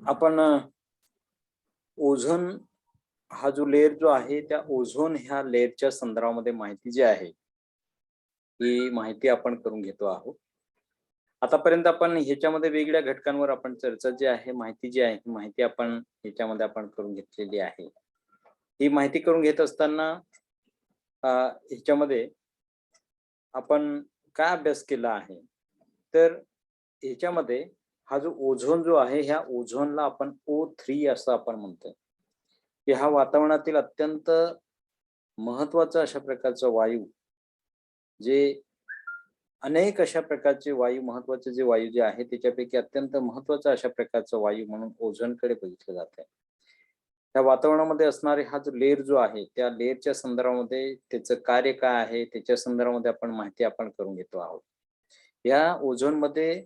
आपण ओझोन हा जो लेयर जो आहे त्या ओझोन ह्या लेयरच्या संदर्भामध्ये माहिती जी आहे ही माहिती आपण करून घेतो आहोत. आतापर्यंत आपण ह्याच्यामध्ये वेगळ्या घटकांवर आपण चर्चा जी आहे माहिती जी आहे माहिती आपण ह्याच्यामध्ये आपण करून घेतलेली आहे. ही माहिती करून घेत असताना ह्याच्यामध्ये आपण काय अभ्यास केला आहे तर ह्याच्यामध्ये हा जो ओझोन जो आहे ह्या ओझोनला आपण O3 असं आपण म्हणतोय की हा वातावरणातील अत्यंत महत्वाचा अशा प्रकारचा वायू जे अनेक अशा प्रकारचे वायू महत्वाचे जे वायू जे आहे त्याच्यापैकी अत्यंत महत्वाचा अशा प्रकारचा वायू म्हणून ओझोनकडे बघितलं जात आहे. त्या वातावरणामध्ये असणारे हा जो लेयर जो आहे त्या लेयरच्या संदर्भामध्ये त्याचं कार्य काय आहे त्याच्या संदर्भामध्ये आपण माहिती आपण करून घेतो आहोत. या ओझोन मध्ये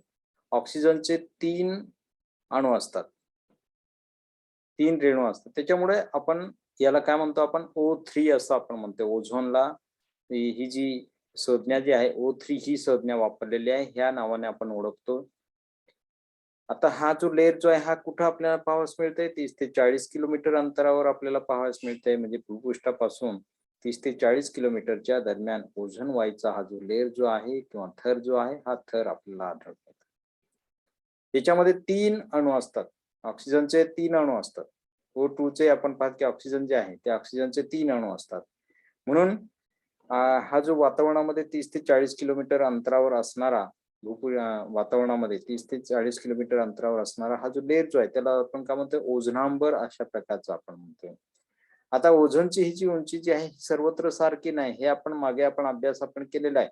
ऑक्सिजनचे 3 अणू असतात, 3 रेणू असतात. त्याच्यामुळे आपण याला काय म्हणतो आपण O3 असं आपण म्हणतो. ओझोनला ही जी संज्ञा जी आहे O3 ही संज्ञा वापरलेली आहे, ह्या नावाने आपण ओळखतो. आता हा जो लेयर जो आहे हा कुठं आपल्याला पाहावयास मिळतंय 30 ते 40 किलोमीटर अंतरावर आपल्याला पाहावयास मिळतंय. म्हणजे भूपृष्ठापासून 30 ते 40 किलोमीटरच्या दरम्यान ओझोन वायूचा हा जो लेयर जो आहे किंवा थर जो आहे हा थर आपल्याला आढळतो. त्याच्यामध्ये 3 अणू असतात. ऑक्सिजनचे 3 अणू असतात. O2 चे आपण पाहत की ऑक्सिजन जे आहे त्या ऑक्सिजनचे 3 अणू असतात. म्हणून हा जो वातावरणामध्ये 30 ते 40 किलोमीटर अंतरावर असणारा वातावरणामध्ये 30 ते 40 किलोमीटर अंतरावर असणारा हा जो लेयर जो आहे त्याला आपण काय म्हणतो ओझोनांबर अशा प्रकारचा आपण म्हणतोय. आता ओझोनची ही जी उंची जी आहे सर्वत्र सारखी नाही, हे आपण मागे आपण अभ्यास आपण केलेला आहे.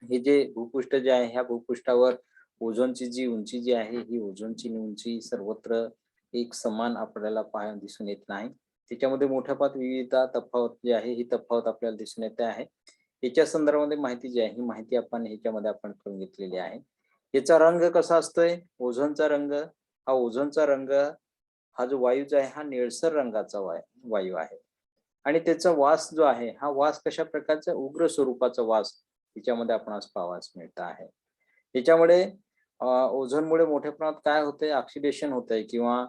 हे जे भूपृष्ठ जे आहे ह्या भूपृष्ठावर ओझोनची जी उंची जी आहे ही ओझोनची उंची सर्वत्र एक समान आपल्याला पाहायला दिसून येत नाही. त्याच्यामध्ये मोठ्या प्रमाणात विविधता तफावत जी आहे ही तफावत आपल्याला दिसून येते आहे. याच्या संदर्भामध्ये माहिती जी आहे ही माहिती आपण ह्याच्यामध्ये आपण करून घेतलेली आहे. याचा रंग कसा असतोय ओझोनचा रंग हा ओझोनचा रंग हा जो वायू जो आहे हा निळसर रंगाचा वायू आहे आणि त्याचा वास जो आहे हा वास कशा प्रकारचा उग्र स्वरूपाचा वास त्याच्यामध्ये आपण आज पाहावयास मिळत आहे. याच्यामुळे ओझोनमुळे मोठ्या प्रमाणात काय होतंय ऑक्सिडेशन होतंय किंवा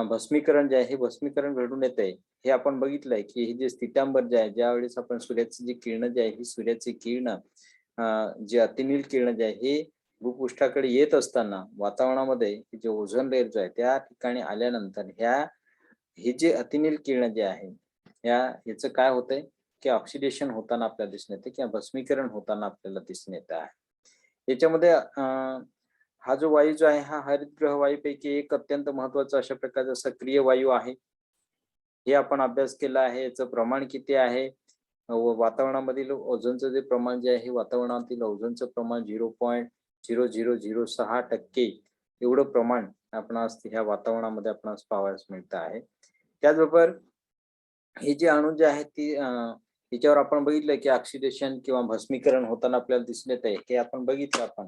भस्मीकरण जे आहे हे भस्मीकरण घडून येतंय. हे आपण बघितलंय की हे जे स्थितांबर जे आहे ज्यावेळेस आपण सूर्याची जी किरण जी आहे ही सूर्याची किरण जे अतिनील किरण जे आहे हे भूपृष्ठाकडे येत असताना वातावरणामध्ये जे ओझोन लेयर जो आहे त्या ठिकाणी आल्यानंतर हे जे अतिनील किरण जे आहे याचं काय होतंय की ऑक्सिडेशन होताना आपल्याला दिसून येते किंवा भस्मीकरण होताना आपल्याला दिसून येत आहे. याच्यामध्ये हा जो वायू जो आहे हा हरितगृह वायूपैकी एक अत्यंत महत्वाचा अशा प्रकारचा सक्रिय वायू आहे. हे आपण अभ्यास केला आहे. याचं प्रमाण किती आहे वातावरणामधील ओझोनचं जे प्रमाण जे आहे वातावरणातील ओझोनचं प्रमाण 0.0006% एवढं प्रमाण आपण आज ह्या वातावरणामध्ये आपण पाहावयास मिळत आहे. त्याचबरोबर हे जे अणु जे आहेत ती याच्यावर आपण बघितलं की ऑक्सिडेशन किंवा भस्मीकरण होताना आपल्याला दिसून येत आहे की आपण बघितलं आपण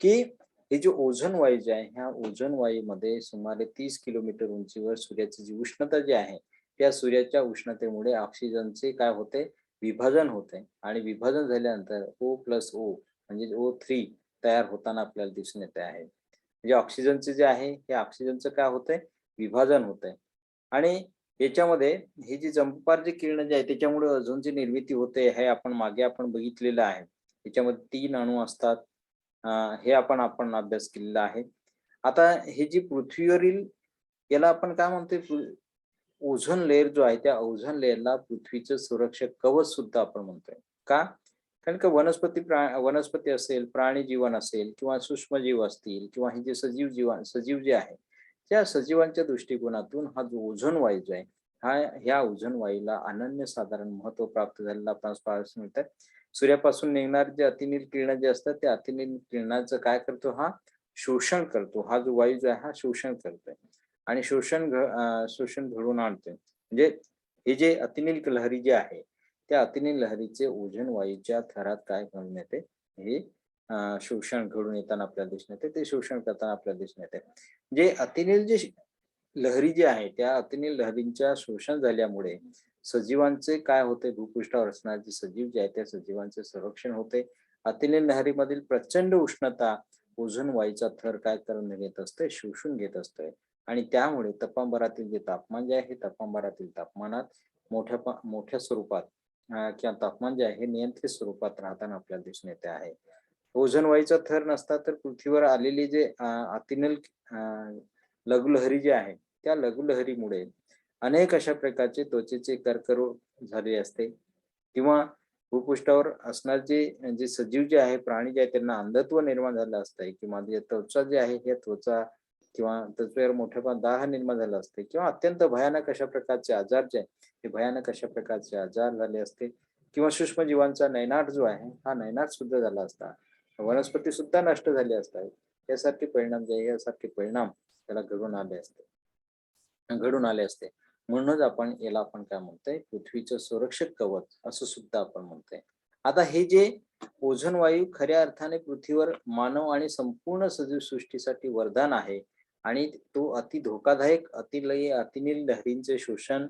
की हे जे ओझोन वायू जे आहे ह्या ओझोन वायूमध्ये सुमारे 30 किलोमीटर उंचीवर सूर्याची जी उष्णता जी आहे त्या सूर्याच्या उष्णतेमुळे ऑक्सिजनचे काय होते विभाजन होते आणि विभाजन झाल्यानंतर O+O म्हणजे O3 तयार होताना आपल्याला दिसून येते आहे. म्हणजे ऑक्सिजनचे जे आहे हे ऑक्सिजनचं काय होतंय विभाजन होतंय आणि याच्यामध्ये ही जी जंपर जी किरण जी आहे त्याच्यामुळे ओझोनची निर्मिती होते हे आपण मागे आपण बघितलेलं आहे. त्याच्यामध्ये 3 अणू असतात. हे आपण अभ्यास केलेला आहे. आता हे जी पृथ्वीवरील याला आपण काय म्हणतोय ओझोन लेयर जो आहे त्या ओझोन लेयरला पृथ्वीचं सुरक्षक कवच सुद्धा आपण म्हणतोय. का? कारण का वनस्पती असेल प्राणी जीवन असेल किंवा सूक्ष्मजीव असतील किंवा हे जे सजीव जे आहे त्या सजीवांच्या दृष्टिकोनातून हा जो ओझोन वायू जो आहे ह्या ओझोन वायूला अनन्यसाधारण महत्व प्राप्त झालेलं आपल्याला पाहायला मिळतं. सूर्यापासून निघणारे जे अतिनील किरण जे असतात त्या अतिनील किरणाचं काय करतो हा शोषण करतो. हा जो वायू जो आहे हा शोषण करतोय आणि शोषण घडवून आणतोय. म्हणजे हे जे अतिनील लहरी जे आहे त्या अतिनील लहरीचे ओझोन वायूच्या थरात काय घडून येते हे शोषण घडून येताना आपल्याला दिसून येते. ते शोषण करताना आपल्याला दिसून येते. जे अतिनील जे लहरी जी आहे त्या अतिनील लहरींच्या शोषण झाल्यामुळे सजीवांचे काय होते भूपृष्ठावर असणारे जे सजीव जे आहे त्या सजीवांचे संरक्षण होते. अतिनील लहरीमधील प्रचंड उष्णता ओझोन वायूचा थर काय करून घेत असते, शोषून घेत असते. आणि त्यामुळे तापमानातील जे तापमान जे आहे हे तापमानातील तापमानात मोठ्या स्वरूपात किंवा तापमान जे आहे हे नियंत्रित स्वरूपात राहताना आपल्याला दिसून येते आहे. ओझोन वायूचा थर नसता तर पृथ्वीवर आलेली जे अतिनील लघुलहरी जे आहे त्या लघुलहरीमुळे अनेक अशा प्रकारचे त्वचेचे कर्करोग झाले असते किंवा भूपृष्ठावर असणार जे सजीव जे आहे, प्राणी जे आहे त्यांना अंधत्व निर्माण झालं असतंय किंवा जे त्वचा जे आहे हे त्वचा किंवा त्वचेवर मोठ्या प्रमाणात दाह निर्माण झाला असते किंवा अत्यंत भयानक अशा प्रकारचे आजार जे आहे हे भयानक अशा प्रकारचे आजार झाले असते किंवा सूक्ष्मजीवांचा नैनाट जो आहे हा नैनाट सुद्धा झाला असता, वनस्पती सुद्धा नष्ट झाली असतात. यासारखे परिणाम जे यासारखे परिणाम त्याला घडून आले असते. म्हणूनच याला आपण काय म्हणतोय, पृथ्वीचं संरक्षक कवच असं सुद्धा आपण म्हणतोय. आता हे जे ओझोन वायू खऱ्या अर्थाने पृथ्वीवर मानव आणि संपूर्ण सजीव सृष्टीसाठी वरदान आहे आणि तो अति धोकादायक अतिनील लहरींचे शोषण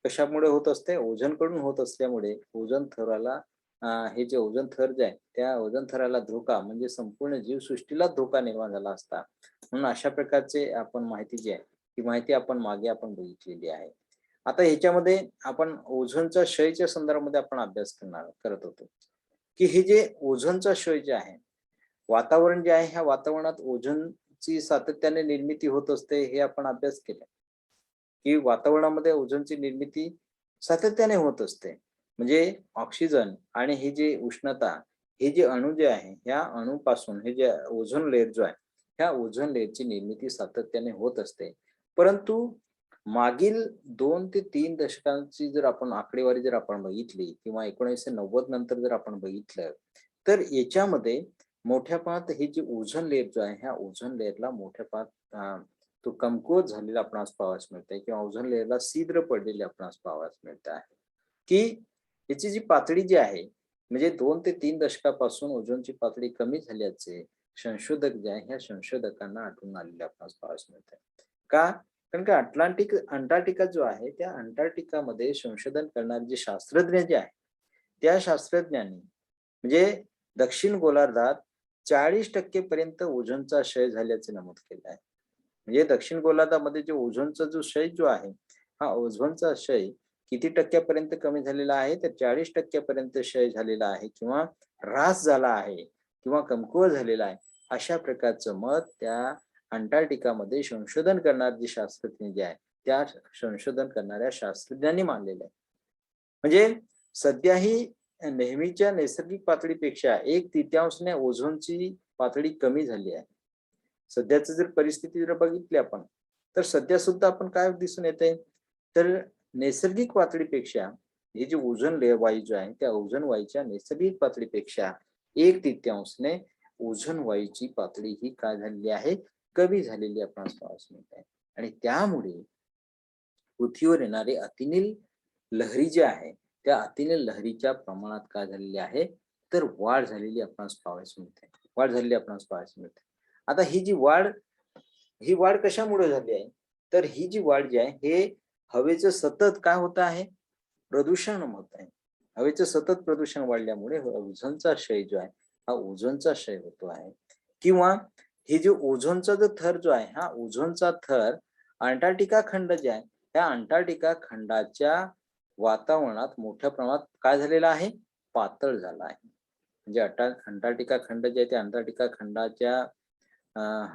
कशामुळे होत असते, ओझोन कडून होत असल्यामुळे ओझोन थराला हे जे ओझोन थर जे आहे त्या ओझोन थराला धोका म्हणजे संपूर्ण जीवसृष्टीला धोका निर्माण झाला असता. म्हणून अशा प्रकारचे आपण माहिती जी आहे ही माहिती आपण मागे बघितलेली आहे. आता ह्याच्यामध्ये आपण ओझोनचा क्षयच्या संदर्भामध्ये आपण अभ्यास करत होतो की हे जे ओझोनचा क्षय जे आहे, वातावरण जे आहे ह्या वातावरणात ओझोनची सातत्याने निर्मिती होत असते हे आपण अभ्यास केला की वातावरणामध्ये ओझोनची निर्मिती सातत्याने होत असते. म्हणजे ऑक्सिजन आणि ही जी उष्णता हे जे अणु जे आहे ह्या अणूपासून हे जे ओझोन लेअर जो आहे ह्या ओझोन लेअरची निर्मिती सातत्याने होत असते. परंतु मागील 2 ते 3 दशकांची जर आपण आकडेवारी जर आपण बघितली किंवा 1990 नंतर जर आपण बघितलं तर याच्यामध्ये मोठ्या प्रमाणात हे जे ओझोन लेअर जो आहे ह्या ओझोन लेअरला मोठ्या प्रमाणात तो कमकुवत झालेला आपणास पाहावयास मिळते किंवा ओझोन लेअरला छिद्र पडलेले आपणास पाहावयास मिळत आहे की याची जी पातळी जी आहे म्हणजे 2 ते 3 दशकापासून ओझोनची पातळी कमी झाल्याचे संशोधक जे आहे ह्या संशोधकांना आढळून आलेले आपणास पाहावयास मिळते. का? कारण का अंटार्क्टिका जो आहे त्या अंटार्क्टिकामध्ये संशोधन करणारे जे शास्त्रज्ञ जे आहे त्या शास्त्रज्ञांनी म्हणजे दक्षिण गोलार्धात 40% पर्यंत ओझोनचा क्षय झाल्याचे नमूद केलं आहे. म्हणजे दक्षिण गोलार्धामध्ये जे ओझोनचा जो क्षय जो आहे हा ओझोनचा क्षय किती टक्क्यापर्यंत कमी झालेला आहे तर 40% पर्यंत क्षय झालेला आहे किंवा ऱ्हास झाला आहे किंवा कमकुवत झालेला आहे अशा प्रकारचं मत त्या अंटार्क्टिकामध्ये संशोधन करणारे जे शास्त्रज्ञ जे आहे त्या संशोधन करणाऱ्या शास्त्रज्ञांनी मानलेलं आहे. म्हणजे सध्याही नेहमीच्या नैसर्गिक पातळीपेक्षा 1/3 ओझोनची पातळी कमी झाली आहे. सध्याची जर परिस्थिती जर बघितली आपण तर सध्या सुद्धा आपण काय दिसून येते तर नैसर्गिक पातळीपेक्षा हे जे ओझोन लेअर वायू जो आहे त्या ओझोन वायूच्या नैसर्गिक पातळीपेक्षा 1/3 ओझोन वायूची पातळी ही काय झालेली आहे, कमी झालेली आपणास पाहावयास मिळत आहे. आणि त्यामुळे पृथ्वीवर येणारे अतिनील लहरी जे आहे त्या अतिनील लहरीच्या प्रमाणात काय झालेले आहे तर वाढ झालेली आपणास पाहावयास मिळते. आता ही वाढ कशामुळे झाली आहे तर ही जी वाढ जी आहे हे हवेचं सतत काय होत आहे, प्रदूषण होत आहे. हवेचं सतत प्रदूषण वाढल्यामुळे ओझोनचा क्षय जो आहे हा ओझोनचा क्षय होतो आहे किंवा हे जे ओझोनचा जो थर जो आहे हा ओझोनचा थर अंटार्क्टिका खंड जे आहे त्या अंटार्क्टिका खंडाच्या वातावरणात मोठ्या प्रमाणात काय झालेला आहे, पातळ झाला आहे. म्हणजे अंटार्क्टिका खंड जे आहे त्या अंटार्क्टिका खंडाच्या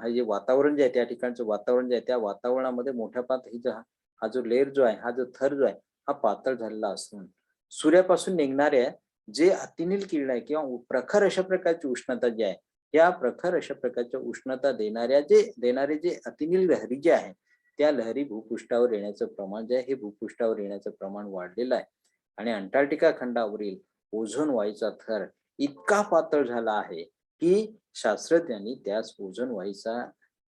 हे जे वातावरण जे आहे त्या ठिकाणचं वातावरण जे आहे त्या वातावरणामध्ये मोठ्या प्रमाणात हा जो लेअर जो आहे हा जो थर जो आहे हा पातळ झालेला असून सूर्यापासून निघणाऱ्या जे अतिनील किरण आहे किंवा प्रखर अशा प्रकारची उष्णता जी आहे या प्रखर अशा प्रकारच्या उष्णता देणारे जे अतिनील लहरी जे आहे त्या लहरी भूपृष्ठावर येण्याचं प्रमाण जे आहे हे भूपृष्ठावर येण्याचं प्रमाण वाढलेलं आहे. आणि अंटार्क्टिका खंडावरील ओझोन वायूचा थर इतका पातळ झाला आहे की शास्त्रज्ञांनी त्यास ओझोन वायूचा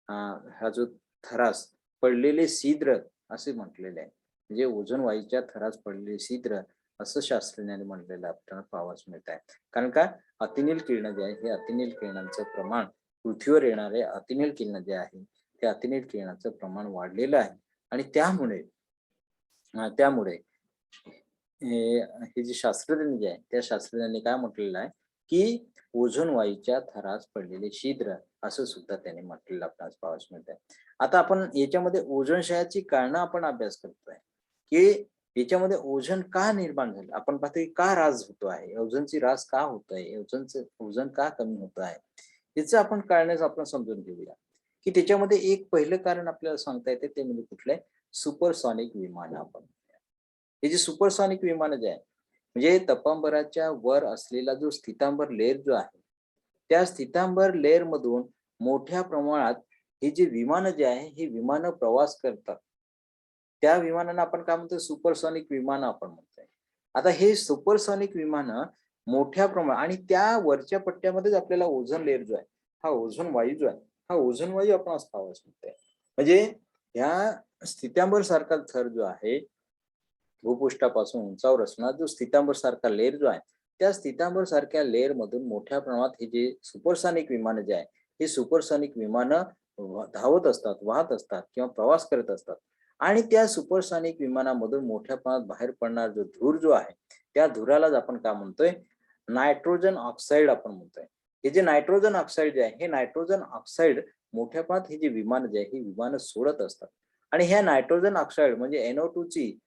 हा जो थरास पडलेले छिद्र असे म्हटलेले आहे. म्हणजे ओझोन वायूच्या थरास पडलेले छिद्र असं शास्त्रज्ञांनी म्हटलेलं आपल्याला पाहावयास मिळत आहे. कारण का अतिनील किरण जे आहे हे अतिनील किरणांचं प्रमाण पृथ्वीवर येणारे अतिनील किरण जे आहे त्या अतिनील किरणाचं प्रमाण वाढलेलं आहे. आणि त्यामुळे हे जे शास्त्रज्ञ जे आहे त्या शास्त्रज्ञांनी काय म्हटलेलं आहे की ओझोन वायूच्या थरास पडलेले छिद्र असं सुद्धा त्याने म्हटलेलं आपल्याला पाहावयास मिळतंय. आता आपण याच्यामध्ये ओझोन क्षयाची कारणं आपण अभ्यास करतोय, की याच्यामध्ये ओझोन का निर्माण झालं? आपण पाहतो की का ऱ्हास होतो आहे? ओझोनची ऱ्हास का होत आहे? ओझोन का कमी होत आहे? याचं आपण कारणं आपण समजून घेऊया, की त्याच्यामध्ये एक पहिलं कारण आपल्याला सांगता येते ते म्हणजे कुठलं आहे? सुपरसॉनिक विमानं आपण म्हणूया. हे जे सुपरसॉनिक विमानं जे आहे, म्हणजे तपांबराच्या वर असलेला जो स्थितांबर लेयर जो आहे, त्या स्थितांबर लेयरमधून मोठ्या प्रमाणात ही जी विमानं जे आहे, ही विमानं प्रवास करतात. त्या विमानांना आपण काय म्हणतो? सुपरसॉनिक विमानं आपण म्हणतोय. आता हे सुपरसॉनिक विमानं मोठ्या प्रमाणात आणि त्या वरच्या पट्ट्यामध्येच आपल्याला ओझोन लेयर जो आहे, हा ओझोन वायू जो आहे, हा ओझोन वायू आपण आज पाहावयास मिळतोय. म्हणजे ह्या स्थितांबर सारखा थर जो आहे, भूपृष्ठापासून उंचावर असणारा जो स्थितांबर सारखा लेयर जो आहे, त्या स्थितांबर सारख्या लेयर मधून मोठ्या प्रमाणात हे जे सुपरसॉनिक विमानं जे आहे, हे सुपरसॉनिक विमानं धावत असतात, वाहत असतात किंवा प्रवास करत असतात. आणि त्या सुपरसॉनिक विमानामधून मोठ्या प्रमाणात बाहेर पडणारा जो धूर जो आहे, त्या धुरालाच आपण काय म्हणतोय? नायट्रोजन ऑक्साईड आपण म्हणतोय. हे जे नायट्रोजन ऑक्साईड जे आहे, हे नायट्रोजन ऑक्साईड मोठ्या प्रमाणात ही जी विमानं जे आहे, ही विमानं सोडत असतात. आणि ह्या नायट्रोजन ऑक्साईड म्हणजे NO2 ची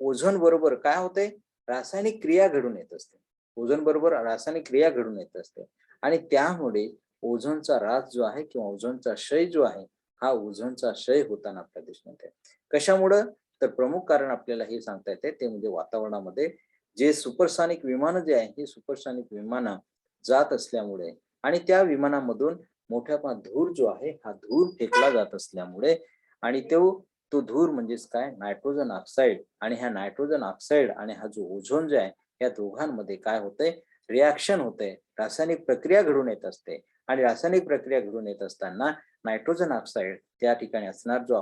ओझोन बरोबर काय होते? रासायनिक क्रिया घडून येत असते. ओझोन बरोबर रासायनिक क्रिया घडून येत असते आणि त्यामुळे ओझोनचा ऱ्हास जो आहे किंवा ओझोनचा क्षय जो आहे, हा ओझोनचा क्षय होताना आपल्याला दिसून येते. कशामुळं? तर प्रमुख कारण आपल्याला हे सांगता येते ते म्हणजे वातावरणामध्ये जे सुपरसॉनिक विमानं जे आहे, ही सुपरसॉनिक विमानं जात असल्यामुळे आणि त्या विमानामधून मोठ्या प्रमाणात धूर जो आहे, हा धूर फेकला जात असल्यामुळे आणि तो धूर म्हणजेच काय? नायट्रोजन ऑक्साईड आणि ह्या नायट्रोजन ऑक्साईड आणि हा जो ओझोन जो आहे, या दोघांमध्ये काय होतंय? रिएक्शन होते. रासायनिक प्रक्रिया घडून येत असते आणि रासायनिक प्रक्रिया घडून येत असताना नायट्रोजन ऑक्साईड त्या ठिकाणी असणार जो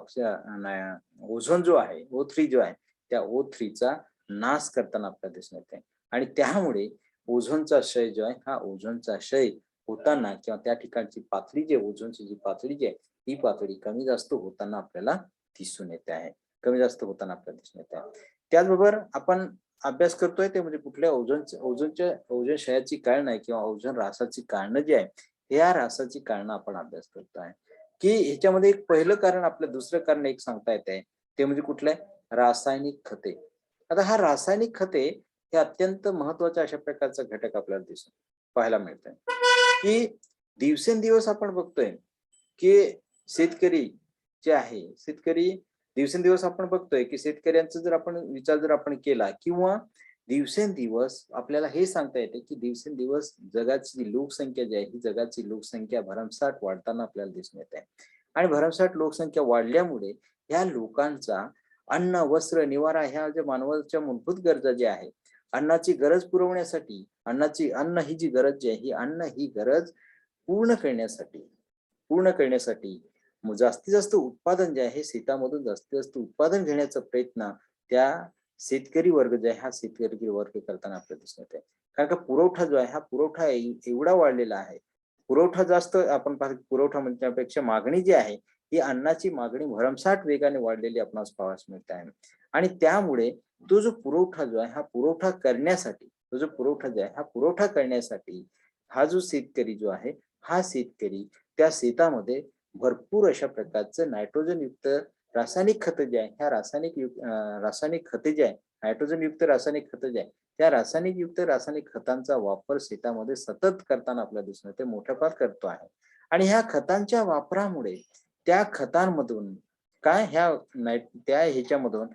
ओझोन जो आहे, O3 जो आहे, त्या O3 चा नाश करताना आपल्याला दिसून येते आणि त्यामुळे ओझोनचा क्षय जो आहे, हा ओझोनचा क्षय होताना किंवा त्या ठिकाणची पातळी जी ओझोनची जी पातळी जी आहे, ही पातळी कमी जास्त होताना आपल्याला दिसून येते आहे. कमी जास्त होताना आपल्याला दिसून येते आहे. त्याचबरोबर आपण अभ्यास करतोय ते म्हणजे कुठल्या ओझोन क्षयाची कारणं आहे किंवा ओझोन ऱ्हासाची कारणं जी आहे, या ऱ्हासाची कारणं आपण अभ्यास करतोय. की ह्याच्यामध्ये एक पहिलं कारण आपलं दुसरं कारण एक सांगता येतंय, ते म्हणजे कुठलं आहे? रासायनिक खते. आता हा रासायनिक खते हे अत्यंत महत्त्वाच्या अशा प्रकारचा घटक आपल्याला दिसून पाहायला मिळतोय, की दिवसेंदिवस आपण बघतोय, की शेतकरी जे आहे, शेतकरी दिवसेंदिवस आपण बघतोय, की शेतकऱ्यांचा जर आपण विचार जर आपण केला किंवा दिवसेंदिवस आपल्याला हे सांगता येते, की दिवसेंदिवस जगाची जी लोकसंख्या जी आहे, ही जगाची लोकसंख्या भरमसाठ वाढताना आपल्याला दिसून येते. आणि भरमसाठ लोकसंख्या वाढल्यामुळे ह्या लोकांचा अन्न, वस्त्र, निवारा ह्या ज्या मानवाच्या मूलभूत गरजा ज्या आहेत, अन्नाची गरज पुरवण्यासाठी अन्न ही जी गरज जी आहे, ही गरज पूर्ण करण्यासाठी जास्तीत जास्त उत्पादन जे आहे शेतामधून जास्तीत जास्त उत्पादन घेण्याचा प्रयत्न त्या शेतकरी वर्ग जे आहे हा शेतकरी वर्ग करताना आपल्याला दिसून येते. कारण का पुरवठा जो आहे हा पुरवठा एवढा वाढलेला आहे. पुरवठा जास्त आपण पाहतो पुरवठा म्हणण्यापेक्षा मागणी जी आहे ही अन्नाची मागणी भरमसाठ वेगाने वाढलेली आपणास पाहावयास मिळत आहे. आणि त्यामुळे तो जो पुरवठा जो आहे हा पुरवठा करण्यासाठी तो जो पुरवठा जो आहे हा पुरवठा करण्यासाठी हा जो शेतकरी जो आहे हा शेतकरी त्या शेतामध्ये भरपूर अशा प्रकारचं नायट्रोजन युक्त रासायनिक खत जे आहे ह्या रासायनिक खते जे आहे नायट्रोजन युक्त रासायनिक खत जे आहे त्या रासायनिक खतांचा वापर शेतामध्ये सतत करताना आपल्याला दिसून येते मोठ्या प्रमाणात करतो आहे. आणि ह्या खतांच्या वापरामुळे त्या खतांमधून काय त्या ह्याच्यामधून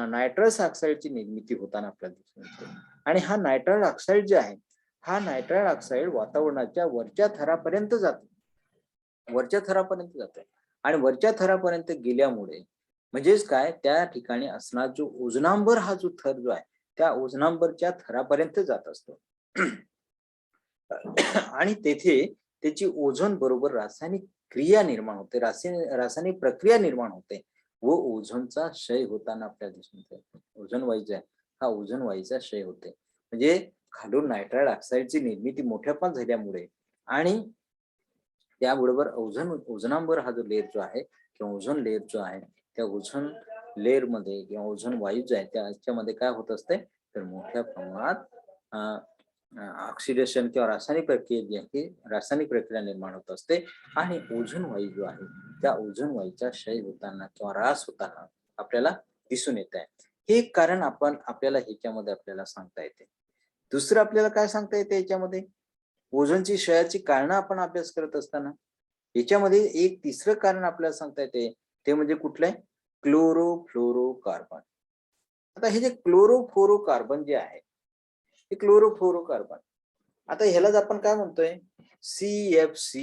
नायट्रस ऑक्साईडची निर्मिती होताना आपल्याला दिसून येते. आणि हा नायट्रस ऑक्साईड जे आहे हा नायट्रस ऑक्साईड वातावरणाच्या वरच्या थरापर्यंत जातो. वरच्या थरापर्यंत जातोय आणि वरच्या थरापर्यंत गेल्यामुळे म्हणजेच काय त्या ठिकाणी असणार जो ओझोनांबर हा जो थर जो आहे त्या ओझोनांबरच्या थरापर्यंत जात असतो. आणि तेथे त्याची ओझोन बरोबर रासायनिक क्रिया निर्माण होते, रासायनिक प्रक्रिया निर्माण होते व ओझोनचा क्षय होताना आपल्याला दिसून येते. ओझोन वायू आहे हा ओझोन वायूचा क्षय होते. म्हणजे खालून नायट्राइड ऑक्साईडची निर्मिती मोठ्या प्रमाणात झाल्यामुळे आणि त्याबरोबर ओझोनांबर हा जो लेयर जो आहे किंवा ओझोन लेयर जो आहे त्या ओझोन लेयर मध्ये किंवा ओझोन वायू जो आहे त्याच्यामध्ये काय होत असते तर मोठ्या प्रमाणात ऑक्सिडेशन किंवा रासायनिक प्रक्रिया जी आहे रासायनिक प्रक्रिया निर्माण होत असते आणि ओझोन वायू जो आहे त्या ओझोन वायूचा क्षय होताना किंवा ऱ्हास होताना आपल्याला दिसून येत आहे. हे कारण आपल्याला ह्याच्यामध्ये आपल्याला सांगता येते. दुसरं आपल्याला काय सांगता येते याच्यामध्ये, ओझोनची क्षयाची कारण आपण अभ्यास करत असताना याच्यामध्ये एक तिसरं कारण आपल्याला सांगता येते, ते म्हणजे कुठलं आहे, क्लोरोफ्लोरोकार्बन. आता हे जे क्लोरोफ्लोरोकार्बन जे आहे हे क्लोरोफ्लोरोकार्बन, आता ह्यालाच आपण काय म्हणतोय, CFC,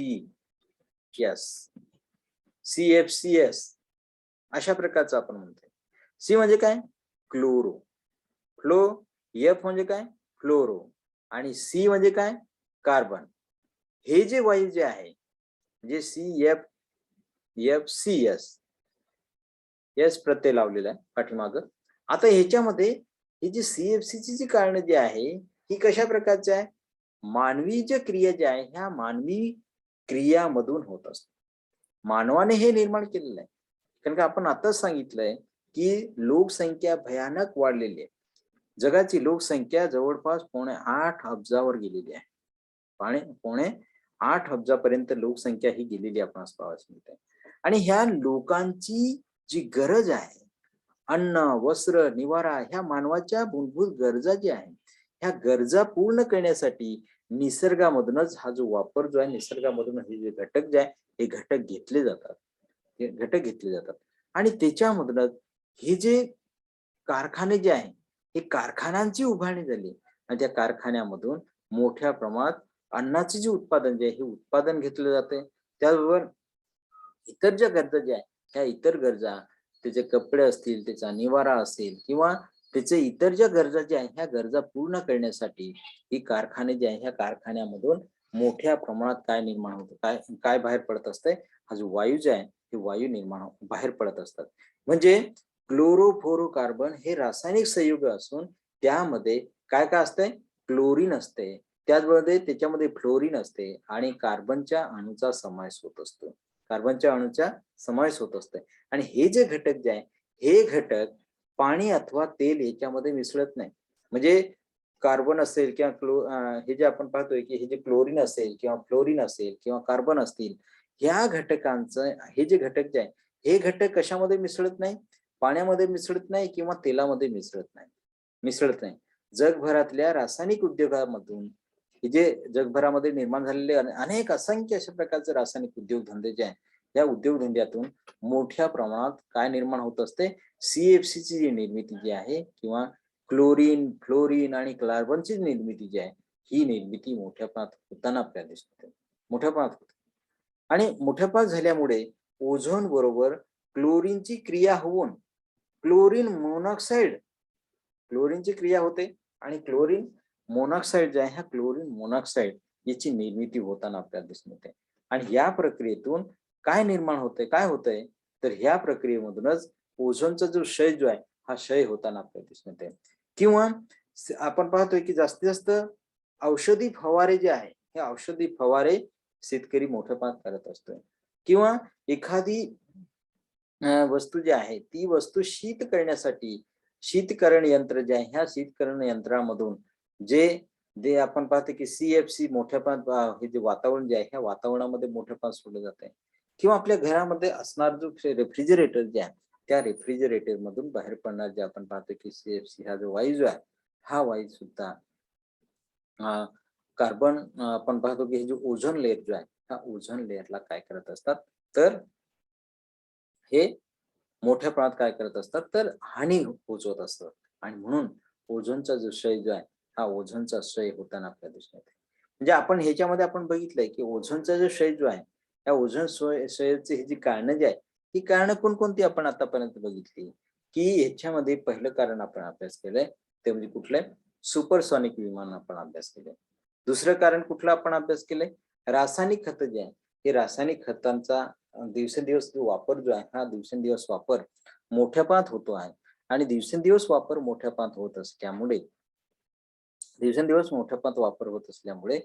यस, CFCS अशा प्रकारचं आपण म्हणतोय. सी म्हणजे काय, क्लोरो, फ्लो, एफ म्हणजे काय, फ्लोरो, आणि सी म्हणजे काय, कार्बन. हे जे वायू जे आहे म्हणजे CFCS, एस प्रत्यय लावलेला आहे पाठीमाग. आता ह्याच्यामध्ये ही जी CFC ची जी कारण जी आहे ही कशा प्रकारची आहे, मानवी जे क्रिया ज्या आहे ह्या मानवी क्रियामधून होत असतात. मानवाने हे निर्माण केलेलं आहे. कारण का आपण आताच सांगितलंय की लोकसंख्या भयानक वाढलेली आहे. जगाची लोकसंख्या जवळपास 8.5 अब्जावर गेलेली आहे. 8.5 अब्जापर्यंत लोकसंख्या ही गेलेली आपण पाहायला मिळते. आणि ह्या लोकांची जी गरज आहे, अन्न, वस्त्र, निवारा, ह्या मानवाच्या मूलभूत गरजा ज्या आहेत ह्या गरजा पूर्ण करण्यासाठी निसर्गामधूनच हा जो वापर जो आहे निसर्गामधून हे जे घटक जे आहे हे घटक घेतले जातात. हे घटक घेतले जातात आणि त्याच्यामधूनच हे जे कारखाने जे आहे हे कारखान्यांची उभारणी झाली आणि त्या कारखान्यामधून मोठ्या प्रमाणात अन्नाचे जे उत्पादन जे आहे हे उत्पादन घेतले जाते. त्याचबरोबर इतर ज्या गरजा ज्या आहेत ह्या इतर गरजा, त्याचे कपडे असतील, त्याचा निवारा असेल किंवा त्याचे इतर ज्या गरजा ज्या आहेत ह्या गरजा पूर्ण करण्यासाठी ही कारखाने जे आहे ह्या कारखान्यामधून मोठ्या प्रमाणात काय निर्माण होतं, काय काय बाहेर पडत असतंय, हा जो वायू जे आहे हे वायू निर्माण बाहेर पडत असतात. म्हणजे क्लोरोफ्लोरोकार्बन हे रासायनिक संयुग असून त्यामध्ये काय काय असतंय, क्लोरीन असते, त्याचबरोबर त्याच्यामध्ये फ्लोरीन असते आणि कार्बनच्या अणूचा समावेश होत असतो. कार्बनच्या अणूचा समावेश होत असतो आणि हे जे घटक जे आहे हे घटक पाणी अथवा तेल याच्यामध्ये मिसळत नाही. म्हणजे कार्बन असेल किंवा हे जे आपण पाहतोय की हे जे क्लोरीन असेल किंवा फ्लोरीन असेल किंवा कार्बन असतील, ह्या घटकांचं हे जे घटक जे आहे हे घटक कशामध्ये मिसळत नाही, पाण्यामध्ये मिसळत नाही किंवा तेलामध्ये मिसळत नाही. जगभरातल्या रासायनिक उद्योगामधून हे जे जगभरामध्ये निर्माण झालेले अनेक असंख्य अशा प्रकारचे रासायनिक उद्योगधंदे जे आहेत या उद्योगधंद्यातून मोठ्या प्रमाणात काय निर्माण होत असते, CFC ची जी निर्मिती जी आहे किंवा क्लोरीन, फ्लोरीन आणि कार्बनची निर्मिती जी आहे ही निर्मिती मोठ्या प्रमाणात होताना आपल्याला दिसते, मोठ्या प्रमाणात होते. आणि मोठ्या प्रमाणात झाल्यामुळे ओझोन बरोबर क्लोरीनची क्रिया होऊन क्लोरीन मोनॉक्साईड, क्लोरीनची क्रिया होते आणि क्लोरीन मोनॉक्साईड जे आहे ह्या क्लोरीन मोनॉक्साईड याची निर्मिती होताना आपल्याला दिसून येते. आणि या प्रक्रियेतून काय निर्माण होते, काय होतंय, तर ह्या प्रक्रियेमधूनच ओझोनचा जो क्षय जो आहे हा क्षय होताना आपल्याला दिसून येते. किंवा आपण पाहतोय की जास्तीत जास्त औषधी फवारे जे आहे हे औषधी फवारे शेतकरी मोठ्या प्रमाणात करत असतोय किंवा एखादी वस्तू जी आहे ती वस्तू शीत करण्यासाठी शीतकरण यंत्र जे आहे ह्या शीतकरण यंत्रामधून जे जे आपण पाहतो की CFC मोठ्या प्रमाणात हे जे वातावरण जे आहे ह्या वातावरणामध्ये मोठ्या प्रमाणात सोडलं जात आहे किंवा आपल्या घरामध्ये असणार जो रेफ्रिजरेटर जे आहे त्या रेफ्रिजरेटर मधून बाहेर पडणार जे आपण पाहतो की CFC हा जो वायू जो आहे हा वायू सुद्धा कार्बन आपण पाहतो की हे जो ओझोन लेअर जो आहे हा ओझोन लेअरला काय करत असतात, तर हे मोठ्या प्रमाणात काय करत असतात, तर हानी पोहोचवत असतात. आणि म्हणून ओझोनचा जो क्षय जो आहे हा ओझोनचा क्षय होताना आपल्याला दिसून येते. म्हणजे आपण ह्याच्यामध्ये आपण बघितलंय की ओझोनचा जो क्षय जो आहे त्या ओझोन क्षयाची ही जी कारणं जी आहे ही कारणं कोणकोणती आपण आतापर्यंत बघितली, की ह्याच्यामध्ये पहिलं कारण आपण अभ्यास केलंय ते म्हणजे कुठलंय, सुपरसॉनिक विमान आपण अभ्यास केलंय. दुसरं कारण कुठलं आपण अभ्यास केलंय, रासायनिक खत जे आहे हे रासायनिक खतांचा दिवसेंदिवस जो वापर जो आहे हा दिवसेंदिवस वापर मोठ्या प्रमाणात होतो आहे आणि दिवसेंदिवस वापर मोठ्या प्रमाणात होत असल्यामुळे दिवसेंदिवस मोठ्या प्रमाणात वापर होत असल्यामुळे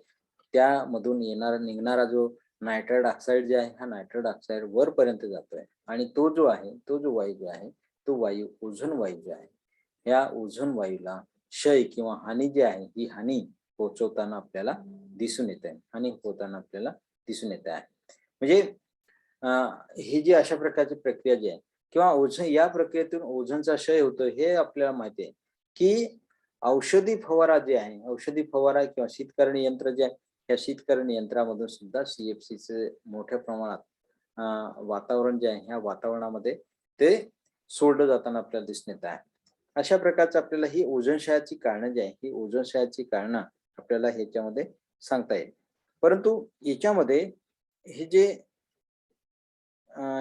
त्यामधून निघणारा जो नायट्रेट ऑक्साईड जे आहे हा नायट्रेट ऑक्साईड वरपर्यंत जातोय आणि तो जो आहे तो जो वायू जो आहे तो वायू ओझोन वायू जो आहे या ओझोन वायूला क्षय किंवा हानी जी आहे ही हानी पोहोचवताना आपल्याला दिसून येत आहे आणि होताना आपल्याला दिसून येत आहे. म्हणजे ही जी अशा प्रकारची प्रक्रिया जी आहे किंवा ओझोन या प्रक्रियेतून ओझोनचा क्षय होतो हे आपल्याला माहिती आहे की औषधी फवारा जे आहे, औषधी फवारा किंवा शीतकरणी यंत्र जे आहे, या शीतकरणी यंत्रामधून सुद्धा CFCचे मोठ्या प्रमाणात वातावरण जे आहे, ह्या वातावरणामध्ये ते सोडलं जाताना आपल्याला दिसून येत आहे. अशा प्रकारचं आपल्याला ही ओझोनक्षयाची कारणं जी आहे, ही ओझोनक्षयाची कारणं आपल्याला ह्याच्यामध्ये सांगता येईल. परंतु याच्यामध्ये हे जे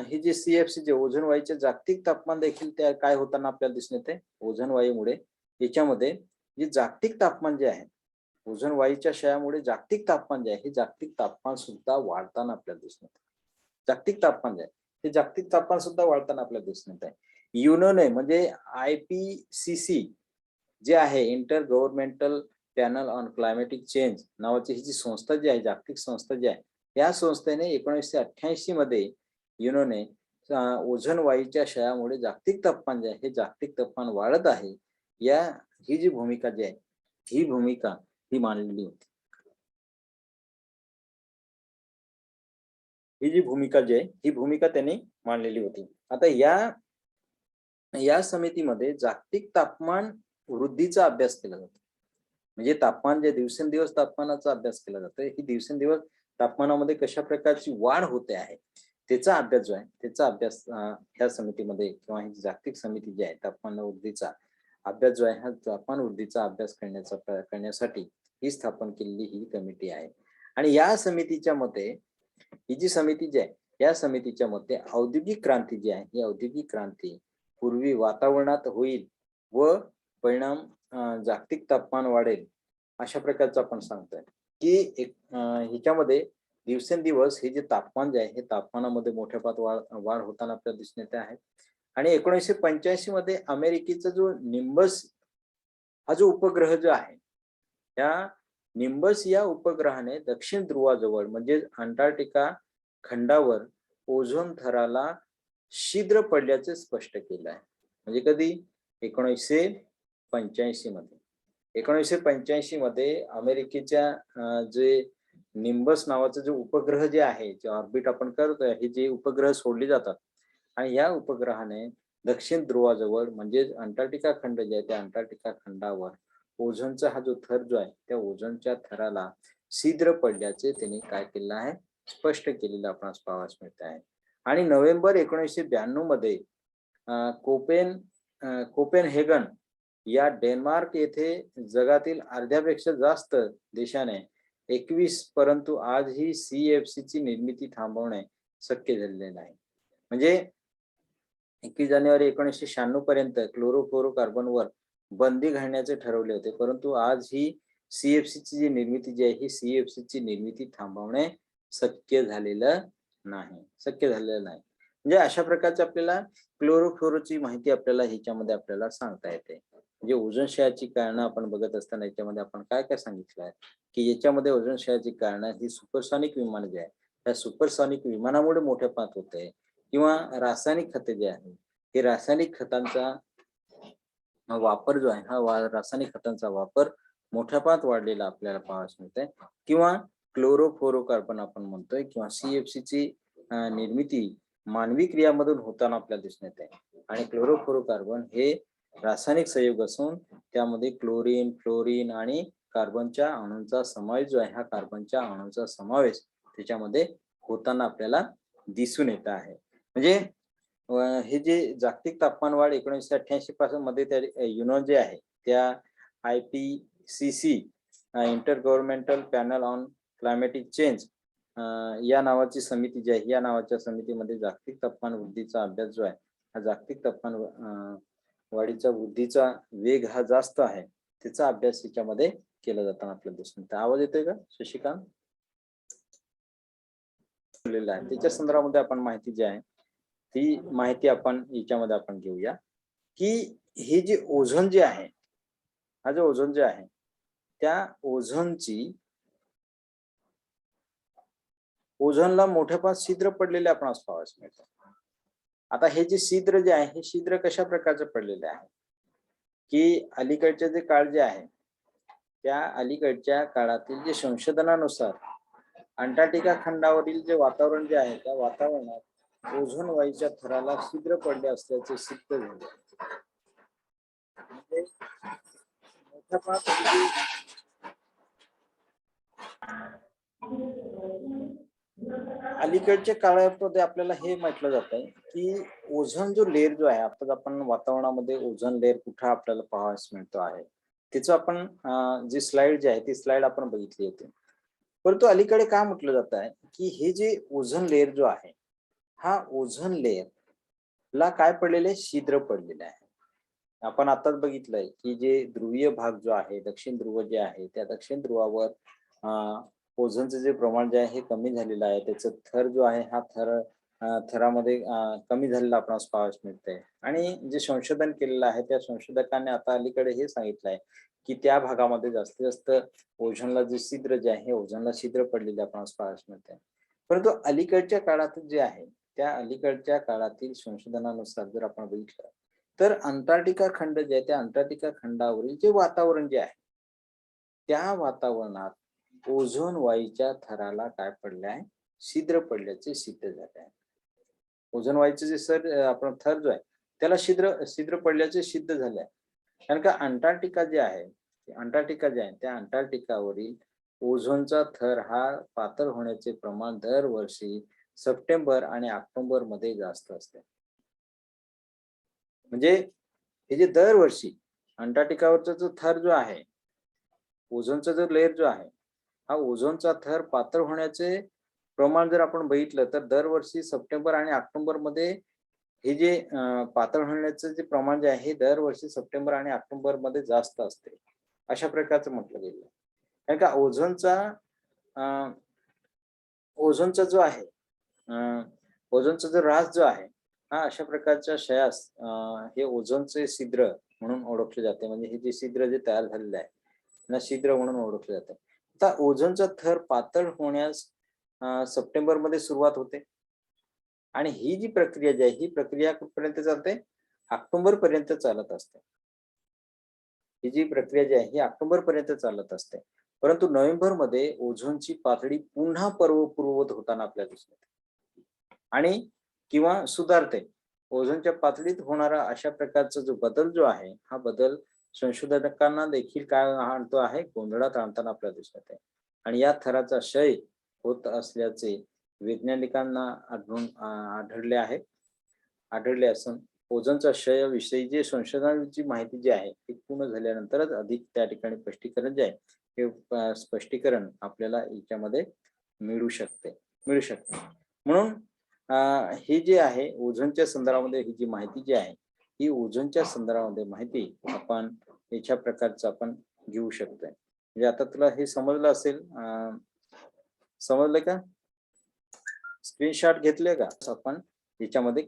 हे जे CFC जे ओझोन वायूचे जागतिक तापमान देखील त्या काय होताना आपल्याला दिसून येते, ओझोन वायूमुळे याच्यामध्ये जे जागतिक तापमान जे आहे, ओझोन वायूच्या क्षयामुळे जागतिक तापमान जे आहे, हे जागतिक तापमान सुद्धा वाढताना आपल्याला दिसून येते. जागतिक तापमान जे आहे, हे जागतिक तापमान सुद्धा वाढताना आपल्याला दिसून येत आहे. युनोने म्हणजे IPCC जे आहे, inter governmental panel on climatic change नावाची ही जी संस्था जी आहे, जागतिक संस्था जी आहे, या संस्थेने 1988 मध्ये युनोने ओझोन वायूच्या क्षयामुळे जागतिक तापमान जे आहे, हे जागतिक तापमान वाढत आहे, ही जी भूमिका जी आहे, ही भूमिका ही मांडलेली होती. ही जी भूमिका जी आहे, ही भूमिका त्यांनी मांडलेली होती. आता या समितीमध्ये जागतिक तापमान वृद्धीचा अभ्यास केला जातो. म्हणजे तापमान जे दिवसेंदिवस तापमानाचा अभ्यास केला जातोय, ही दिवसेंदिवस तापमानामध्ये कशा प्रकारची वाढ होते आहे, त्याचा अभ्यास जो आहे, त्याचा अभ्यास ह्या समितीमध्ये किंवा ही जागतिक समिती जी आहे तापमान वृद्धीचा अभ्यास जो आहे, हा तापमान वृद्धीचा अभ्यास करण्यासाठी ही स्थापन केलेली ही कमिटी आहे. आणि या समितीच्या मते ही जी समिती जी आहे, या समितीच्या मते औद्योगिक क्रांती जी आहे, ही औद्योगिक क्रांती पूर्वी वातावरणात होईल व परिणाम जागतिक तापमान वाढेल अशा प्रकारचं आपण सांगतोय की ह्याच्यामध्ये दिवसेंदिवस हे जे तापमान जे आहे, हे तापमानामध्ये मोठ्या प्रमाणात वाढ होताना आपल्याला दिसून येते आहे. आणि 1985 मध्ये अमेरिकेचा जो निम्बस हा जो उपग्रह जो आहे, त्या निम्बस या उपग्रहाने दक्षिण ध्रुवाजवळ म्हणजे अंटार्क्टिका खंडावर ओझोन थराला छिद्र पडल्याचे स्पष्ट केलं आहे. म्हणजे कधी 1985 मध्ये 1985 मध्ये अमेरिकेच्या जे निम्बस नावाचं जे उपग्रह जे आहे, जे ऑर्बिट आपण करतोय, हे जे उपग्रह सोडले जातात आणि या उपग्रहाने दक्षिण ध्रुवाजवळ म्हणजे अंटार्क्टिका खंड जे आहे, त्या अंटार्क्टिका खंडावर ओझोनचा हा जो थर जो आहे, त्या ओझोनच्या थराला छिद्र पडल्याचे त्यांनी काय केलेलं आहे, स्पष्ट केलेलं आपणास पाहावयास मिळत आहे. आणि नोव्हेंबर 1992 मध्ये कोपेनहेगन या डेन्मार्क येथे जगातील अर्ध्यापेक्षा जास्त देशाने 21 परंतु आजही CFC ची निर्मिती थांबवणे शक्य झालेले नाही. म्हणजे 21 जानेवारी 1996 पर्यंत क्लोरोफ्लोरोकार्बनवर बंदी घालण्याचे ठरवले होते, परंतु आज ही CFC ची जी निर्मिती जी आहे, ही CFC ची निर्मिती थांबवणे शक्य झालेलं नाही. म्हणजे अशा प्रकारचे आपल्याला क्लोरोफ्लोरोची माहिती आपल्याला ह्याच्यामध्ये आपल्याला सांगता येते. म्हणजे ओझोन क्षयाची कारणं आपण बघत असताना याच्यामध्ये आपण काय काय सांगितलं आहे की याच्यामध्ये ओझोन क्षयाची कारणं ही सुपरसॉनिक विमान जे आहे, त्या सुपरसॉनिक विमानामुळे मोठ्या प्रमाणात होते किंवा रासायनिक खते जे आहे, हे रासायनिक खतांचा वापर जो आहे, हा रासायनिक खतांचा वापर मोठ्या प्रमाणात वाढलेला आपल्याला पाहावयास मिळतंय किंवा क्लोरोफ्लोरोकार्बन आपण म्हणतोय किंवा CFC ची निर्मिती मानवी क्रियामधून होताना आपल्याला दिसून येते. आणि क्लोरोफ्लोरोकार्बन हे रासायनिक संयुग असून त्यामध्ये क्लोरीन, फ्लोरीन आणि कार्बनच्या अणूंचा समावेश जो आहे, हा कार्बनच्या अणूंचा समावेश त्याच्यामध्ये होताना आपल्याला दिसून येत आहे. म्हणजे हे जे जागतिक तापमान वाढ 1988 पासून मध्ये त्या युनो जे आहे, त्या IPCC inter governmental panel on climatic change या नावाची समिती जी आहे, या नावाच्या समितीमध्ये जागतिक तापमान वृद्धीचा अभ्यास जो आहे, हा जागतिक तापमान वाढीचा वृद्धीचा वेग हा जास्त आहे, त्याचा अभ्यास याच्यामध्ये केला जाताना आपल्याला दिसून येतो. आवाज येतोय का शशिकांत? त्याच्या संदर्भामध्ये आपण माहिती जी आहे, ती माहिती आपण याच्यामध्ये आपण घेऊया की हे जे ओझोन जे आहे, हा जो ओझोन जे आहे, त्या ओझोनला मोठ्या प्रमाणात छिद्र पडलेले आपण पाहावयास मिळतं. आता हे जे छिद्र जे आहे, हे छिद्र कशा प्रकारचे पडलेले आहे की अलीकडचे जे काळ जे आहे, त्या अलीकडच्या काळातील जे संशोधनानुसार अंटार्क्टिका खंडावरील जे वातावरण जे आहे त्या वातावरणात ओझोन वायूच्या थराला छिद्र पडले असल्याचे सिद्ध झाले. म्हणजे मोठ्या प्रमाणात अलीकडच्या काळामध्ये आपल्याला हे म्हटलं जात आहे की ओझोन जो लेअर जो आहे, आता आपण वातावरणामध्ये ओझोन लेअर कुठं आपल्याला पाहावयास मिळतो आहे, त्याचं आपण जी स्लाइड जी आहे ती स्लाइड आपण बघितली होती. परंतु अलीकडे काय म्हटलं जात आहे की हे जे ओझोन लेअर जो आहे, हा ओझोन लेअर ला काय पडलेले छिद्र पडलेले आहे. आपण आताच बघितलंय की जे ध्रुवीय भाग जो आहे, दक्षिण ध्रुव जे आहे, त्या दक्षिण ध्रुवावर ओझोनचं जे प्रमाण जे आहे हे कमी झालेलं आहे. त्याचं थर जो आहे हा थरामध्ये कमी झालेला आपणास पाहावयास मिळतंय. आणि जे संशोधन केलेलं आहे त्या संशोधकांनी आता अलीकडे हे सांगितलंय की त्या भागामध्ये जास्तीत जास्त ओझोनला जे छिद्र जे आहे, ओझोनला छिद्र पडलेले आपणास पाहावयास मिळते. परंतु अलीकडच्या काळात जे आहे, त्या अलीकडच्या काळातील संशोधनानुसार जर आपण बघितलं तर अंटार्क्टिका खंड जे आहे त्या अंटार्क्टिका खंडावरील जे वातावरण जे आहे, त्या वातावरणात ओझोन वायूच्या थराला काय पडले आहे, छिद्र पडल्याचे सिद्ध झाले आहे. ओझोन वायूचे जे आपण थर जो आहे त्याला छिद्र पडल्याचे सिद्ध झाले आहे. कारण का अंटार्क्टिका जे आहे, अंटार्क्टिका जे आहे त्या अंटार्क्टिकावरील ओझोनचा थर हा पातळ होण्याचे प्रमाण दरवर्षी सप्टेंबर आणि ऑक्टोबर मध्ये जास्त असते. म्हणजे हे जे दरवर्षी अंटार्क्टिकावरचा जो थर जो आहे, ओझोनचा जो लेयर जो आहे, हा ओझोनचा थर पातळ होण्याचे प्रमाण जर आपण बघितलं तर दरवर्षी सप्टेंबर आणि ऑक्टोबर मध्ये हे जे पातळ होण्याचं जे प्रमाण जे आहे हे दरवर्षी सप्टेंबर आणि ऑक्टोबर मध्ये जास्त असते, अशा प्रकारचं म्हटलं गेलं. कारण का ओझोनचा जो आहे, ओझोनचा जो रास जो आहे हा अशा प्रकारच्या क्षयास हे ओझोनचे छिद्र म्हणून ओळखले जाते. म्हणजे हे जे छिद्र जे तयार झालेले आहे ना, छिद्र म्हणून ओळखले जाते. आता ओझोनचा थर पातळ होण्यास सप्टेंबर मध्ये सुरुवात होते आणि ही जी प्रक्रिया जी आहे ही प्रक्रिया कुठपर्यंत चालते, ऑक्टोबर पर्यंत चालत असते. ही जी प्रक्रिया जी आहे ही ऑक्टोबर पर्यंत चालत असते. परंतु नोव्हेंबर मध्ये ओझोनची पातळी पुन्हा पूर्ववत होताना आपल्याला दिसते आणि किंवा सुधारते. ओझोनच्या पातळीत होणारा अशा प्रकारचा जो बदल जो आहे, हा बदल संशोधकांना देखील काय आणतो आहे, गोंधळात आणताना आपल्याला दिसत आहे. आणि या थराचा क्षय होत असल्याचे वैज्ञानिकांना आढळले असून ओझोनचा क्षय विषयी जे संशोधनाची माहिती जी आहे ती पूर्ण झाल्यानंतरच अधिक त्या ठिकाणी स्पष्टीकरण जे आहे हे स्पष्टीकरण आपल्याला याच्यामध्ये मिळू शकते. म्हणून हे जे आहे ओझोनच्या संदर्भामध्ये ही जी माहिती जी आहे ही ओझोनच्या संदर्भामध्ये माहिती आपण याच्या प्रकारचं आपण घेऊ शकतोय. म्हणजे आता तुला हे समजलं असेल, समजलं का? स्क्रीनशॉट घेतले का आपण याच्यामध्ये?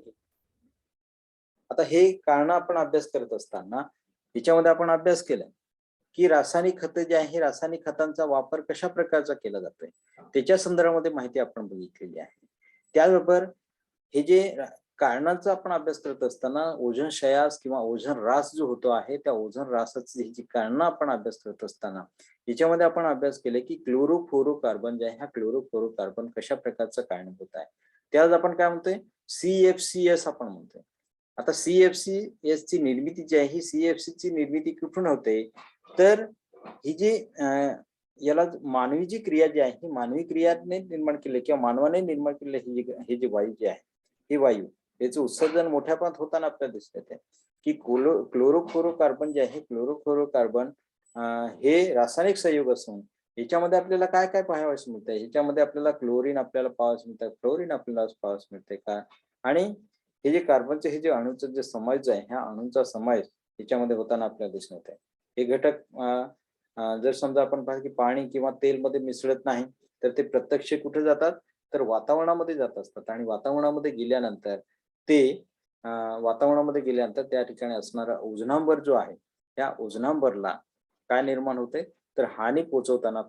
आता हे कारण आपण अभ्यास करत असताना याच्यामध्ये आपण अभ्यास केला की रासायनिक खते जे आहे रासायनिक खतांचा वापर कशा प्रकारचा केला जातोय त्याच्या संदर्भामध्ये माहिती आपण बघितलेली आहे. त्याचबरोबर हे जे कारणांचा आपण अभ्यास करत असताना ओझोन क्षयास किंवा ओझोन ह्रास जो होतो आहे त्या ओझोन ह्रासाची जी कारणं आपण अभ्यास करत असताना याच्यामध्ये आपण अभ्यास केले की क्लोरोफ्लोरोकार्बन जे आहे हा क्लोरोफ्लोरोकार्बन कशा प्रकारचं कारणीभूत आहे. त्याला आपण काय म्हणतोय, CFCS आपण म्हणतोय. आता CFCS ची निर्मिती जी आहे ही CFC ची निर्मिती कुठून होते, तर ही जी याला मानवी जी क्रिया जी आहे ही मानवी क्रियाने निर्माण केले किंवा मानवाने निर्माण केलेले हे जे वायू जे आहे हे वायू याचं उत्सर्जन मोठ्या प्रमाणात होताना आपल्याला दिसत आहे की क्लोरोफ्लोरोकार्बन जे आहे क्लोरोफ्लोरोकार्बन हे रासायनिक संयोग असून याच्यामध्ये आपल्याला काय काय पाहावयास मिळतंय, ह्याच्यामध्ये आपल्याला क्लोरीन आपल्याला पाहावयास मिळतं, फ्लोरीन आपल्याला पाहावयास मिळते का, आणि हे जे कार्बनचे हे जे अणूचा जे समावेश आहे ह्या अणूंचा समावेश याच्यामध्ये होताना आपल्याला दिसून येत आहे. हे घटक जर समजा आपण पाहिलं की पाणी किंवा तेल मध्ये मिसळत नाही तर ते प्रत्यक्ष कुठे जातात, तर वातावरणामध्ये जात असतात आणि वातावरणामध्ये गेल्यानंतर त्या ठिकाणी असणारा ओझोनांबर जो आहे त्या ओझोनांबरला काय निर्माण होते, तर हानी पोहोचवताना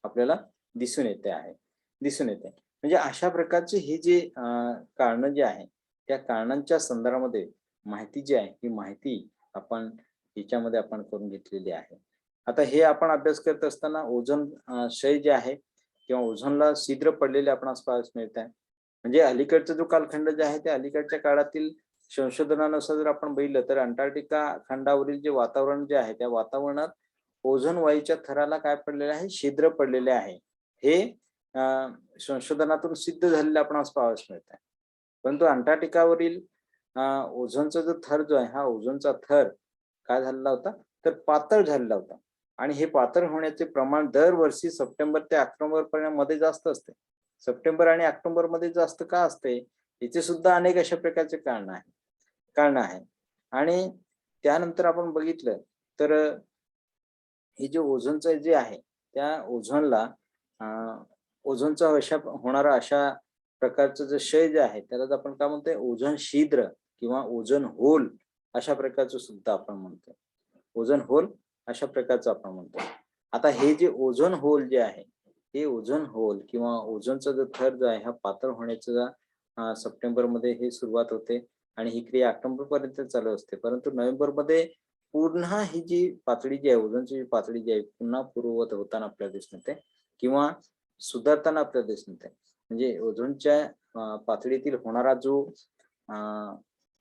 आपल्याला दिसून येते. म्हणजे अशा प्रकारचे हे जे कारण जे आहे त्या कारणांच्या संदर्भामध्ये माहिती जी आहे ही माहिती आपण याच्यामध्ये आपण करून घेतलेली आहे. आता हे आपण अभ्यास करत असताना ओझोन क्षय जे आहे किंवा ओझोनला छिद्र पडलेले आपणास पाहायला मिळत आहे. म्हणजे अलीकडचा जो कालखंड जे आहे त्या अलीकडच्या काळातील संशोधनानुसार जर आपण बघितलं तर अंटार्क्टिका खंडावरील जे वातावरण जे आहे त्या वातावरणात ओझोन वायूच्या थराला काय पडलेले आहे, छिद्र पडलेले आहे. हे संशोधनातून सिद्ध झालेलं आपणास पाहावयास मिळत आहे. परंतु अंटार्क्टिकावरील ओझोनचा जो थर जो आहे हा ओझोनचा थर काय झालेला होता तर पातळ झालेला होता आणि हे पातळ होण्याचे प्रमाण दरवर्षी सप्टेंबर ते ऑक्टोबर पर्यंत मध्ये जास्त असते. सप्टेंबर आणि ऑक्टोबर मध्ये जास्त का असते याचे सुद्धा अनेक अशा प्रकारचे कारण आहे आणि त्यानंतर आपण बघितलं तर हे जे ओझोनचं जे आहे त्या ओझोनला ओझोनचा होणारा अशा प्रकारचं जे क्षय जे आहे त्याला आपण काय म्हणतोय ओझोन छिद्र किंवा ओझोन होल अशा प्रकारचं सुद्धा आपण म्हणतो. ओझोन होल अशा प्रकारचं आपण म्हणतो. आता हे जे ओझोन होल जे आहे हे ओझोन होल किंवा ओझोनचा जो थर जो आहे हा पातळ होण्याचा सप्टेंबर मध्ये हे सुरुवात होते आणि ही क्रिया ऑक्टोबर पर्यंत चालू असते. परंतु नोव्हेंबर मध्ये पुन्हा ही जी पातळी जी आहे ओझोनची जी पातळी जी आहे पुन्हा पूर्ववत होताना आपल्याला दिसून येते किंवा सुधारताना आपल्याला दिसून येते. म्हणजे ओझोनच्या पातळीतील होणारा जो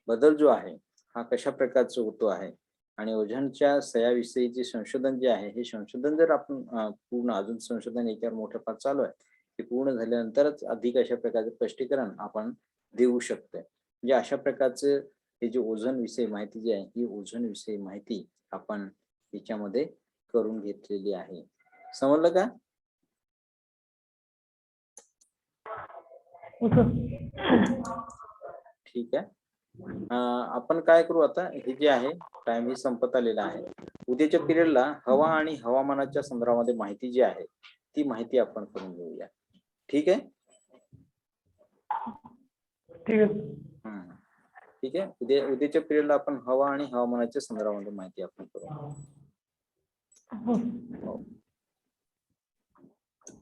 बदल जो आहे हा कशा प्रकारचा होतो आहे आणि ओझोनच्या क्षयाविषयीचे संशोधन जे आहे हे संशोधन जर आपण पूर्ण अजून संशोधन याच्यावर मोठ्या प्रमाणात चालू आहे ते पूर्ण झाल्यानंतरच अधिक अशा प्रकारचे स्पष्टीकरण आपण देऊ शकतोय. म्हणजे अशा प्रकारचे हे जे ओझोन विषयी माहिती जी आहे ही ओझोन विषयी माहिती आपण याच्यामध्ये करून घेतलेली आहे. समजलं का? ठीक आहे. आपण काय करू आता हे जे आहे टाइम ही संपत आलेला आहे. उद्याच्या पिरियडला हवा आणि हवामानाच्या संदर्भामध्ये माहिती जी आहे ती माहिती आपण करून घेऊया. ठीक आहे. ठीक आहे. उद्याच्या पिरियडला आपण हवा आणि हवामानाच्या संदर्भामध्ये माहिती आपण करू.